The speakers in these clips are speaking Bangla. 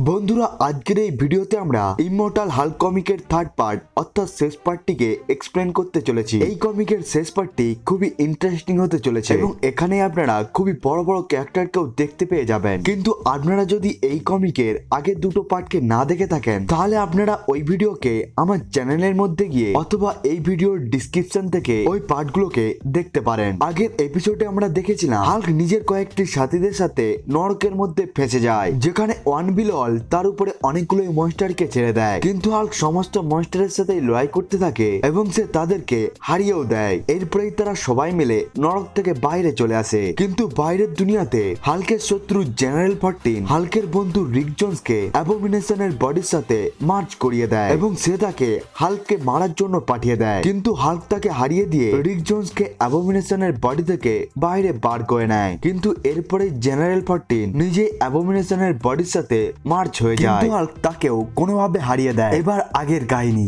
বন্ধুরা আজকের এই ভিডিওতে আমরা ইমমর্টাল হাল্ক কমিকের থার্ড পার্ট অর্থাৎ শেষ পার্টটিকে এক্সপ্লেন করতে চলেছি। এই কমিকের শেষ পার্টটি খুবই ইন্টারেস্টিং হতে চলেছে এবং এখানে আপনারা খুবই বড় বড় ক্যারেক্টারকেও দেখতে পেয়ে যাবেন। কিন্তু আপনারা যদি এই কমিকের আগের দুটো পার্টকে না দেখে থাকেন তাহলে আপনারা ওই ভিডিওকে আমার চ্যানেলের মধ্যে গিয়ে অথবা এই ভিডিওর ডিসক্রিপশন থেকে ওই পার্টগুলোকে দেখতে পারেন। আগের এপিসোডে আমরা দেখেছিলাম হাল্ক নিজের কয়েকটি সাথীদের সাথে নরকের মধ্যে ফেঁসে যায়, যেখানে ওয়ান বিলল তার উপরে অনেকগুলো মনস্টারকে ছেড়ে দেয়। কিন্তু হাল্ক সমস্ত মনস্টারের সাথে লড়াই করতে থাকে এবং সে তাদেরকে হারিয়েও দেয়। এরপরেই তারা সবাই মিলে নরক থেকে বাইরে চলে আসে। কিন্তু বাইরের দুনিয়াতে হাল্কের শত্রু জেনারেল 14 হাল্কের বন্ধু রিক জোন্সকে অ্যাবোমিনেশনের বডির সাথে মার্চ করিয়ে দেয় এবং সে তাকে হাল্ককে মারার জন্য পাঠিয়ে দেয়। কিন্তু হাল্ক তাকে হারিয়ে দিয়ে রিক জোন্সকে অ্যাবোমিনেশনের বডি থেকে বাইরে বার করে নেয়। কিন্তু এরপরে জেনারেল 14 নিজে অ্যাবোমিনেশনের বডির সাথে মার্চ হয়ে যায়, কিন্তু হাল্ক তাকেও কোনোভাবে হারিয়ে দেয়। এবার আগের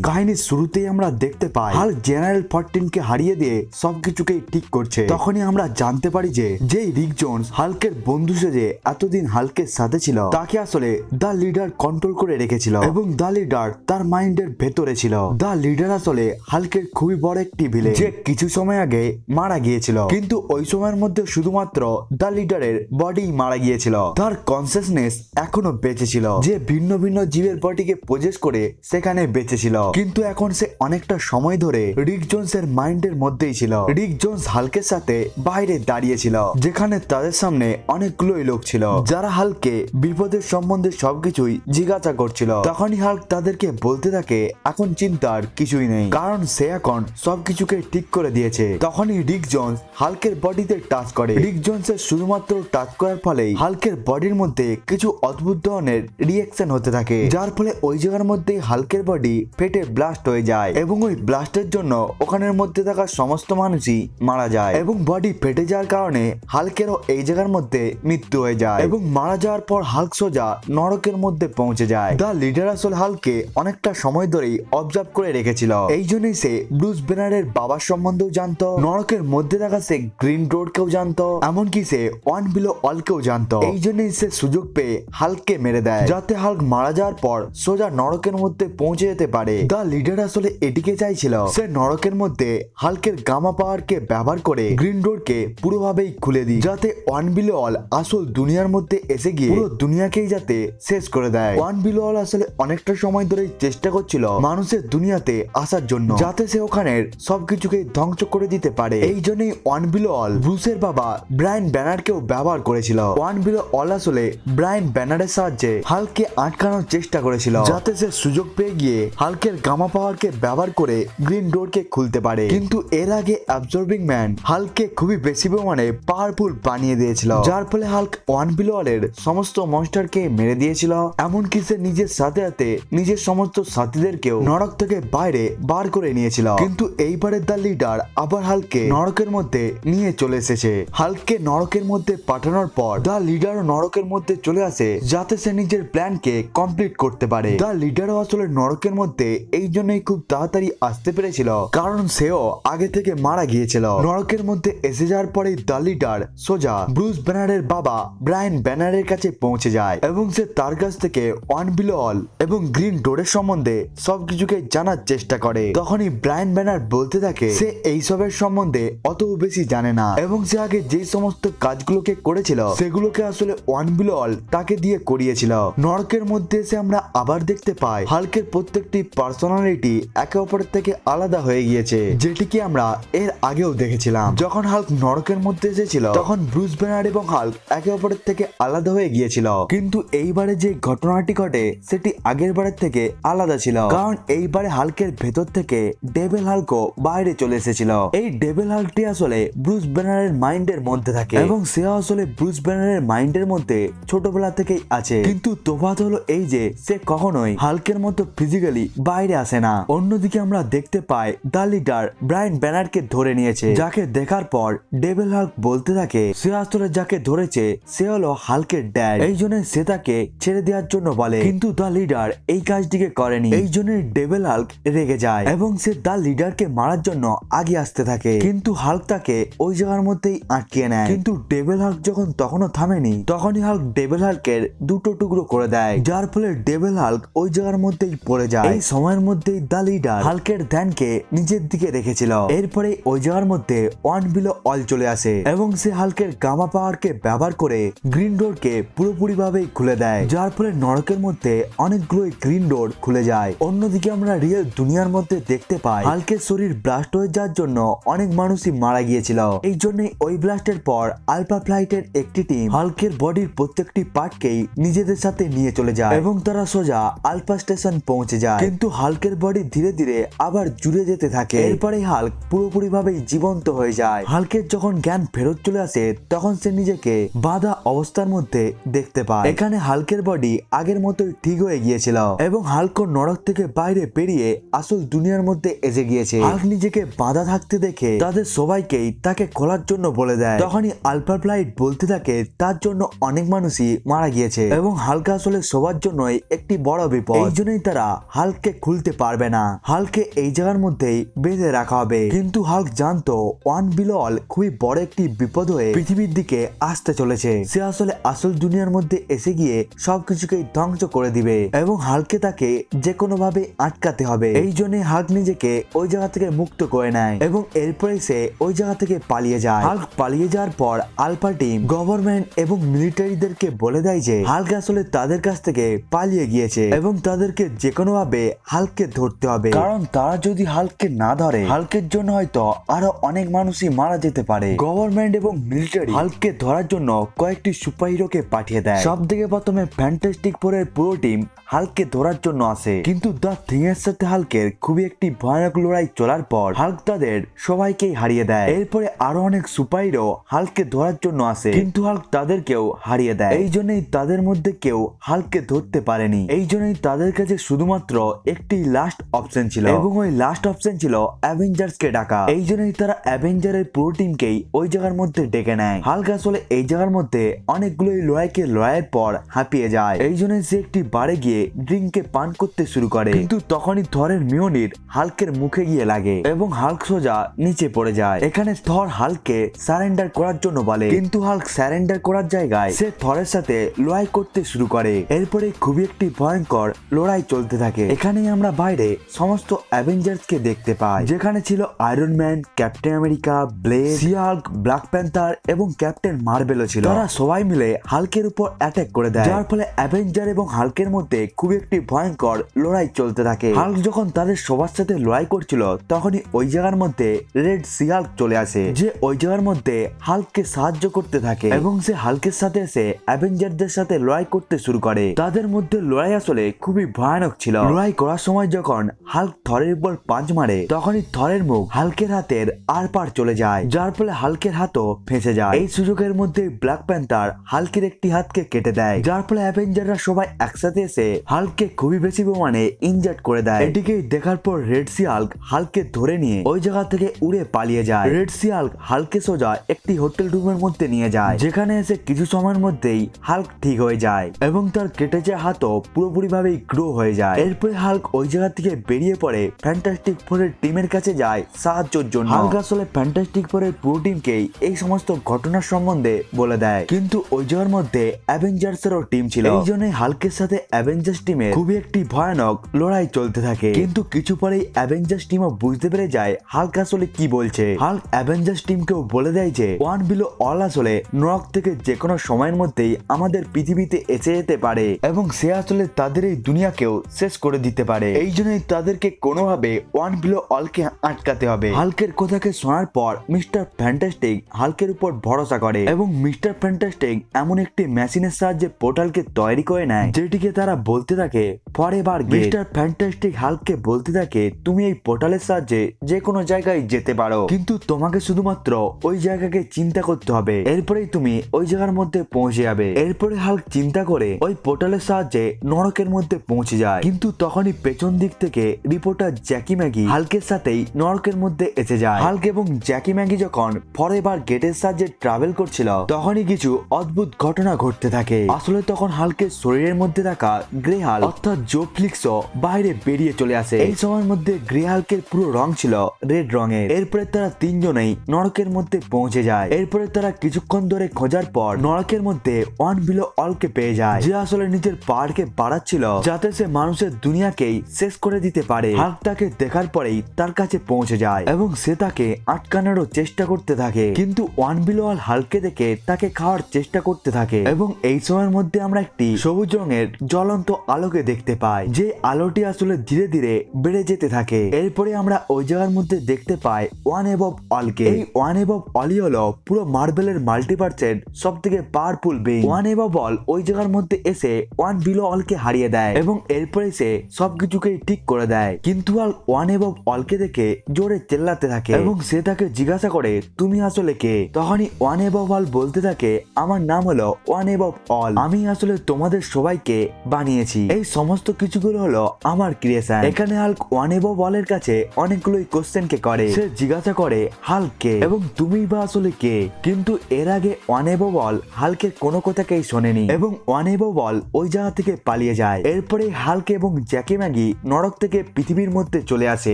কাহিনীর শুরুতেই আমরা দেখতে পাই হাল্ক জেনারেল 14 কে হারিয়ে দিয়ে সবকিছুকে ঠিক করছে। তখনই আমরা জানতে পারি যে যেই রিক জোন্স হাল্কের বন্ধু সেজে এতদিন হাল্কের সাথে ছিল তাকে আসলে দা লিডার কন্ট্রোল করে রেখেছিল এবং দা লিডার তার মাইন্ডের ভেতরে ছিল। দা লিডার আসলে হাল্কের খুবই বড় একটি ভিলেন যে কিছু সময় আগে মারা গিয়েছিল, কিন্তু ওই সময়ের মধ্যে শুধুমাত্র দা লিডারের বডি মারা গিয়েছিল, তার কনসিয়াসনেস এখনো বেঁচে ছিল, যে ভিন্ন ভিন্ন জীবের বডিকে পজেস করে সেখানে বেঁচে ছিল। কিন্তু এখন সে অনেকটা সময় ধরে রিক জোন্সের মাইন্ডের মধ্যেই ছিল। রিক জোন্স হাল্কের সাথে বাইরে দাঁড়িয়েছিল, যেখানে তাদের সামনে অনেকগুলোই লোক ছিল যারা হাল্ককে বিপদের সম্বন্ধে সবকিছুই জিজ্ঞাসা করছিল। তখনই হাল্ক তাদেরকে বলতে থাকে এখন চিন্তার কিছুই নেই, কারণ সে এখন সবকিছুকে ঠিক করে দিয়েছে। তখনই রিক জোন্স হাল্কের বডিতে টাচ করে। রিক জোন্সের শুধুমাত্র টাচ করার ফলেই হাল্কের বডির মধ্যে কিছু অদ্ভুত ধরনের রিঅ্যাকশন হতে থাকে, যার ফলে ওই জায়গার মধ্যে হাল্কের বডি ফেটে ব্লাস্ট হয়ে যায় এবং ওই ব্লাস্টের জন্য ওখানের মধ্যে থাকা সমস্ত মানুষই মারা যায় এবং বডি ফেটে যাওয়ার কারণে হাল্কেরও এই জায়গার মধ্যে মৃত্যু হয়ে যায় এবং মারা যাওয়ার পর হাল্ক সোজা নরকের মধ্যে পৌঁছে যায়। দা লিডার আসলে হাল্ককে অনেকটা সময় ধরেই অবজার্ভ করে রেখেছিল, এই জন্যই সে ব্রুস ব্যানারের বাবার সম্বন্ধেও জানতো, নরকের মধ্যে থাকা সে গ্রিন রোডকেও জানতো, এমনকি সে ওয়ান বিলো অলকেও জানতো। এই জন্যই সে সুযোগ পেয়ে হাল্ককে মেরে দেয় যাতে হাল্ক মারা যাওয়ার পর সোজা নরকের মধ্যে পৌঁছে যেতে পারে। দা লিডার আসলে এটিকে চাইছিল, সে নরকের মধ্যে হাল্কের গামা পাওয়ারকে ব্যবহার করে গ্রিন রোডকে পুরোভাবেই খুলে দিই, যাতে ওয়ান বিলো অল আসল দুনিয়ার মধ্যে এসে গিয়ে পুরো দুনিয়াকেই যাতে শেষ করে দেয়। ওয়ান বিলো অল আসলে অনেকটা সময় ধরে চেষ্টা করছিল মানুষের দুনিয়াতে আসার জন্য, যাতে সে ওখানের সবকিছুকে ধ্বংস করে দিতে পারে। এই জন্যই ওয়ান বিলো অল ব্রুসের বাবা ব্রায়ান ব্যানারকেও ব্যবহার করেছিল। ওয়ান বিলো অল আসলে ব্রায়ান ব্যানারের সাহায্যে হাল্ককে আটকানোর চেষ্টা করেছিল, যাতে সে সুযোগ পেয়ে গিয়ে হাল্কের গামা পাওয়ারকে ব্যবহার করে গ্রিন ডোরকে খুলতে পারে। কিন্তু এর আগে অ্যাবজর্বিং ম্যান হাল্ককে খুবই বেশি পরিমাণে পাওয়ারফুল বানিয়ে দিয়েছিল, যার ফলে হাল্ক ওয়ান বিলো অলের সমস্ত মনস্টারকে মেরে দিয়েছিল, এমনকি সে নিজের সাথে সাথে নিজের সমস্ত সাথীদেরকেও নরক থেকে বাইরে বার করে নিয়েছিল। কিন্তু এইবারে দা লিডার আবার হাল্ককে নরকের মধ্যে নিয়ে চলে এসেছে। হাল্ককে নরকের মধ্যে পাঠানোর পর দা লিডার নরকের মধ্যে চলে আসে যাতে সে নিজের প্ল্যানকে কমপ্লিট করতে পারে। দা লিডারও আসলে নরকের মধ্যে এই জন্যই খুব তাড়াতাড়ি আসতে পেরেছিল, কারণ সেও আগে থেকে মারা গিয়েছিল। নরকের মধ্যে এসে যাওয়ার পরেই দা লিডার সোজা ব্রুস ব্যানারের বাবা ব্রায়ান ব্যানারের কাছে পৌঁছে যায় এবং সে তার কাছ থেকে ওয়ান বিলো অল এবং গ্রিন ডোরের সম্বন্ধে সবকিছুকে জানার চেষ্টা করে। তখনই ব্রায়ান ব্যানার বলতে থাকে সে এইসবের সম্বন্ধে অত বেশি জানে না এবং সে আগে যে সমস্ত কাজগুলোকে করেছিল সেগুলোকে আসলে ওয়ান বিলো অল তাকে দিয়ে করিয়েছিল। নরকের মধ্যে এসে আমরা আবার দেখতে পাই হাল্কের প্রত্যেকটি পার্সোনালিটি একে অপরের থেকে আলাদা হয়ে গিয়েছে, যেটিকে আমরা এর আগেও দেখেছিলাম। যখন হাল্ক নরকের মধ্যে এসেছিল তখন ব্রুস ব্যানার এবং হাল্ক একে অপরের থেকে আলাদা হয়ে গিয়েছিল, কিন্তু এইবারে যে ঘটনাটি ঘটে সেটি আগের বারের থেকে আলাদা ছিল, কারণ এইবারে হাল্কের ভেতর থেকে ডেভিল হাল্কও বাইরে চলে এসেছিল। এই ডেভিল হাল্কটি আসলে ব্রুস ব্যানারের মাইন্ডের মধ্যে থাকে এবং সে আসলে ব্রুস ব্যানারের মাইন্ডের মধ্যে ছোটবেলা থেকেই আছে, কিন্তু তফাৎ হলো এই যে সে কখনোই হাল্কের মতো ফিজিক্যালি বাইরে আসে না। অন্যদিকে আমরা দেখতে পাই দা লিডার ব্রায়ান ব্যানারকে ধরে নিয়েছে, যাকে দেখার পর ডেভিল হাল্ক বলতে থাকে সে আসলে যাকে ধরেছে সে হলো হাল্কের ড্যাড, এই জন্য সে তাকে ছেড়ে দেওয়ার জন্য বলে, কিন্তু দা লিডার এই কাজটিকে করেনি। এই জন্য ডেভিল হাল্ক রেগে যায় এবং সে দা লিডারকে মারার জন্য আগে আসতে থাকে, কিন্তু হাল্ক তাকে ওই জায়গার মধ্যেই আটকিয়ে নেয়। কিন্তু ডেভিল হাল্ক যখন তখনও থামেনি তখনই হাল্ক ডেভিল হাল্কের দুটো টুকরো টুকরো করে দেয়, যার ফলে ডেভিল হাল্ক ওই জায়গার মধ্যেই পড়ে যায়। এই সময়ের মধ্যেই দ্য লিডার হাল্কের ধ্যানকে নিজের দিকে রেখেছিল। এরপরে ওই জায়গার মধ্যে ওয়ান বিলো অল চলে আসে এবং সে হাল্কের গামা পাওয়ারকে ব্যবহার করে গ্রিন ডোরকে পুরোপুরি ভাবে খুলে দেয়, যার ফলে নরকের মধ্যে অনেকগুলো গ্রিন ডোর খুলে যায়। অন্যদিকে আমরা রিয়েল দুনিয়ার মধ্যে দেখতে পাই হাল্কের শরীর ব্লাস্ট হয়ে যাওয়ার জন্য অনেক মানুষই মারা গিয়েছিল। এই জন্যই ওই ব্লাস্টের পর আলফা ফ্লাইটের একটি টিম হাল্কের বডির প্রত্যেকটি পার্টকেই নিজেদের সাথে নিয়ে চলে যায় এবং তারা সোজা আলফা স্টেশন পৌঁছে যায়। কিন্তু হাল্কের বডি ধীরে ধীরে আবার জুড়ে যেতে থাকে। এরপরে হাল্ক পুরোপুরি ভাবে জীবন্ত হয়ে যায়। হাল্কের যখন জ্ঞান ফেরত চলে আসে তখন সে নিজেকে বাঁধা অবস্থার মধ্যে দেখতে পায়। এখানে হাল্কের বডি আগের মতোই ঠিক হয়ে গিয়েছিল এবং হাল্ক নরক থেকে বাইরে বেরিয়ে আসল দুনিয়ার মধ্যে এসে গিয়েছে। হাল্ক নিজেকে বাঁধা থাকতে দেখে তাদের সবাইকেই তাকে খোলার জন্য বলে দেয়। তখনই আলফা ফ্লাইট বলতে থাকে তার জন্য অনেক মানুষই মারা গিয়েছে এবং হাল্ক আসলে সবার জন্যই একটি বড় বিপদ। এই জন্যই তারা হাল্ককে খুলতে পারবে না। হাল্ককে এই জায়গার মধ্যেই বেঁধে রাখা হবে। কিন্তু হাল্ক জানতো ওয়ান বিলো অল খুবই বড় একটি বিপদ হয়ে পৃথিবীর দিকে আসতে চলেছে। সে আসলে আসল দুনিয়ার মধ্যে এসে গিয়ে সবকিছুকেই ধ্বংস করে দিবে এবং হাল্ককে তাকে যে কোনো ভাবে আটকাতে হবে। এই জন্য হাল্ক নিজেকে ওই জায়গা থেকে মুক্ত করে নেয় এবং এরপরে সে ওই জায়গা থেকে পালিয়ে যায়। হাল্ক পালিয়ে যাওয়ার পর আলফা টিম গভর্নমেন্ট এবং মিলিটারিদেরকে বলে দেয় যে হাল্ক আসলে তাদের কাছ থেকে পালিয়ে গিয়েছে এবং তাদেরকে যে কোনো ভাবে হাল্ককে ধরতে হবে, কারণ তারা যদি হাল্ককে না ধরে হাল্কের জন্য হয়তো আরো অনেক মানুষই মারা যেতে পারে। গভর্নমেন্ট এবং মিলিটারি হাল্ককে ধরার জন্য কয়েকটি সুপারহিরোকে পাঠিয়ে দেয়। সব থেকে প্রথমে ফ্যান্টাস্টিক ফোরের পুরো টিম হাল্ককে ধরার জন্য আসে, কিন্তু দ্য থিং এর সাথে হাল্কের খুবই একটি ভয়ানক লড়াই চলার পর হাল্ক তাদের সবাইকেই হারিয়ে দেয়। এরপরে আরো অনেক সুপারহিরো হাল্ককে ধরার জন্য আসে, কিন্তু হাল্ক তাদেরকেও হারিয়ে দেয়। এই জন্যই তাদের মধ্যে কেউ হাল্ককে ধরতে পারেনি। এই জন্যই তাদের কাছে শুধুমাত্র একটি লাস্ট অপশন ছিল এবং ওই লাস্ট অপশন ছিল অ্যাভেঞ্জার্স কে ডাকা। এই জন্যই তারা অ্যাভেঞ্জারের পুরো টিমকেই ওই জায়গার মধ্যে ডেকে নেয়। হাল্ক আসলে এই জায়গার মধ্যে অনেকগুলো লড়াইয়ের পর হাঁপিয়ে যায়। এই জন্যই সে একটি বারে গিয়ে ড্রিঙ্ককে পান করতে শুরু করে, কিন্তু তখনই থরের মিওনির হাল্কের মুখে গিয়ে লাগে এবং হাল্ক সোজা নিচে পড়ে যায়। এখানে থর হাল্ককে সারেন্ডার করার জন্য বলে, কিন্তু হাল্ক সারেন্ডার করার জায়গায় সে থরের সাথে লড়াই করতে শুরু করে। এরপরে খুবই একটি ভয়ঙ্কর লড়াই চলতে থাকে। এখানেই আমরা বাইরে সমস্ত অ্যাভেঞ্জার্স কে দেখতে পাই, যেখানে ছিল Iron Man, Captain America, Blade, she Hulk, Black Panther এবং ক্যাপ্টেন মার্ভেলও ছিল। তারা সবাই মিলে হাল্কের উপর অ্যাটাক করে দেয়, যার ফলে অ্যাভেঞ্জার এবং হাল্কের মধ্যে খুব একটি ভয়ঙ্কর লড়াই চলতে থাকে। হাল্ক যখন তাদের সবার সাথে লড়াই করছিল তখনই ওই জায়গার মধ্যে রেড সি হাল্ক চলে আসে, যে ওই জায়গার মধ্যে হাল্ককে সাহায্য করতে থাকে এবং সে হাল্কের সাথে এসে অ্যাভেঞ্জারদের সাথে লড়াই করতে শুরু করে। তাদের মধ্যে লড়াই আসলে খুবই ভয়ানক ছিল। লড়াই করার সময় যখন হাল্ক থরের উপর পাঁচ মারে তখনই থরের মুখ হাল্কের হাতের আর পার চলে যায়, যার ফলে হাল্কের হাতও ফেঁসে যায়। এই সুযোগের মধ্যে ব্ল্যাক প্যান্থার হাল্কের একটি হাতকে কেটে দেয়, যার ফলে অ্যাভেঞ্জাররা সবাই একসাথে এসে হাল্ককে খুবই বেশি পরিমাণে ইনজার্ড করে দেয়। এটিকে দেখার পর রেড সি হাল্ক হাল্ককে ধরে নিয়ে ওই জায়গা থেকে উড়ে পালিয়ে যায়। রেড সি হাল্ক হাল্ককে সোজা একটি হোটেল রুমের মধ্যে নিয়ে যায়, যেখানে এসে কিছু সময়ের মধ্যেই হাল্ক ঠিক হয়ে যায় এবং তার কেটে যাওয়া হাতও পুরোপুরি ভাবেই গ্রো হয়ে যায়। এরপরে হাল্ক ওই জায়গা থেকে বেরিয়ে পড়ে ফ্যান্টাস্টিক ফোরের টিমের কাছে যায় সাহায্যের জন্য। হাল্ক আসলে ফ্যান্টাস্টিক ফোরের পুরো টিমকেই এই সমস্ত ঘটনার সম্বন্ধে বলে দেয়, কিন্তু ওই জায়গার মধ্যে অ্যাভেঞ্জার্স এরও টিম ছিল। এই জন্যই হাল্কের সাথে অ্যাভেঞ্জার্স টিমের খুবই একটি ভয়ানক লড়াই চলতে থাকে, কিন্তু কিছু পরেই অ্যাভেঞ্জার্স টিমও বুঝতে পেরে যায় হাল্ক আসলে কি বলছে। হাল্ক অ্যাভেঞ্জার্স টিমকেও বলে দেয় যে ওয়ান বিলো অল আসলে নরক থেকে যে কোনো সময়ের মধ্যেই আমাদের পৃথিবীতে এসে যেতে পারে এবং সে আসলে তাদের এই দুনিয়াকেও শেষ করে দিতে পারে। এই জন্যই তাদেরকে কোনোভাবে ওয়ান বিলো অলকে আটকাতে হবে। হাল্কের কথাকে শোনার পর মিস্টার ফ্যান্টাস্টিক হাল্কের উপর ভরসা করে এবং মিস্টার ফ্যান্টাস্টিক এমন একটি মেশিনের সাহায্যে পোর্টালকে তৈরি করে নেয়, যেটিকে তারা বলতে থাকে ফরএভার গেট। মিস্টার ফ্যান্টাস্টিক হাল্ককে বলতে থাকে তুমি এই পোর্টালের সাহায্যে যে কোনো জায়গায় যেতে পারো, কিন্তু তোমাকে শুধুমাত্র ওই জায়গাকে চিন্তা করতে হবে, এরপরেই তুমি ওই জায়গার মধ্যে পৌঁছে যাবে। এরপরে হাল্ক চিন্তা করে ওই পোর্টালের সাহায্যে নরকের মধ্যে পৌঁছে যায়, কিন্তু তখনই পেছন দিক থেকে রিপোর্টার জ্যাকি ম্যাগি হাল্কের সাথেই নরকের মধ্যে এসে যায়। হাল্ক এবং জ্যাকি ম্যাগি যখন ফরএভার গেটের সাহায্যে ট্রাভেল করছিল তখনই কিছু অদ্ভুত ঘটনা ঘটতে থাকে। আসলে তখন হাল্কের শরীরের মধ্যে থাকা গ্রে হাল্ক অর্থাৎ জো ফ্লিক্সও বাইরে বেরিয়ে চলে আসে। এই সময়ের মধ্যে গ্রে হাল্কের পুরো রং ছিল রেড রঙের। এরপরে তারা তিনজনেই নরকের মধ্যে পৌঁছে যায়। এরপরে তারা কিছুক্ষণ ধরে খোঁজার পর নরকের মধ্যে ওয়ান বিলো অলকে পেয়ে যায়। যায়, যে আসলে নিজের পাওয়ারকে বাড়াচ্ছিল যাতে সে মানুষের দুনিয়াকেই শেষ করে দিতে পারে। হাল্ক তাকে দেখার পরেই তার কাছে পৌঁছে যায় এবং সে তাকে আটকানোরও চেষ্টা করতে থাকে, কিন্তু ওয়ান বিলো ওয়াল হাল্ককে দেখে তাকে খাওয়ার চেষ্টা করতে থাকে এবং এই সময়ের মধ্যে আমরা একটি সবুজ রঙের জ্বলন্ত আলোকে দেখতে পাই, যে আলোটি আসলে ধীরে ধীরে বেড়ে যেতে থাকে। এরপরে আমরা ওই জায়গার মধ্যে দেখতে পাই ওয়ান অ্যাবভ অলকে। এই ওয়ান অ্যাবভ অলই হলো পুরো মার্বেলের মাল্টিভার্সের সব থেকে powerful being. One above all ওই জায়গার মধ্যে এসে ওয়ান বিলো অলকে হারিয়ে দেয় এবং এরপরে সে সবকিছুকেই ঠিক করে দেয়, কিন্তু ওয়ান অ্যাবভ অলকে দেখে জোরে চেল্লাতে থাকে এবং সে তাকে জিজ্ঞাসা করে তুমি আসলে কে। তখনই ওয়ান অ্যাবভ অল বলতে থাকে আমার নাম হলো ওয়ান অ্যাবভ অল, আমি আসলে তোমাদের সবাইকে বানিয়েছি, এই সমস্ত কিছুগুলো হলো আমার ক্রিয়েশন। এখানে হাল্ক ওয়ান অ্যাবভ অলের কাছে অনেকগুলোই কোশ্চেনকে করে, সে জিজ্ঞাসা করে হাল্ক কে এবং তুমি বা আসলে কে, কিন্তু এর আগে ওয়ান অ্যাবভ অল হাল্কের কোনো কথাকেই শোনেনি এবং ওয়ান অ্যাবভ অল ওই জায়গা থেকে পালিয়ে যায়। এরপরে হাল্ক এবং জ্যাকি ম্যাগি নরক থেকে পৃথিবীর মধ্যে চলে আসে,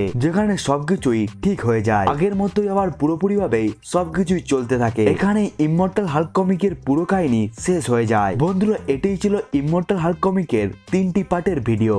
যেখানে সবকিছুই ঠিক হয়ে যায়, আগের মতোই আবার পুরোপুরি ভাবেই সবকিছুই চলতে থাকে। এখানে ইমমর্টাল হাল্ক কমিকের পুরো কাহিনী শেষ হয়ে যায়। বন্ধুরা, এটাই ছিল ইমমর্টাল হাল্ক কমিকের 3টি পার্টের ভিডিও।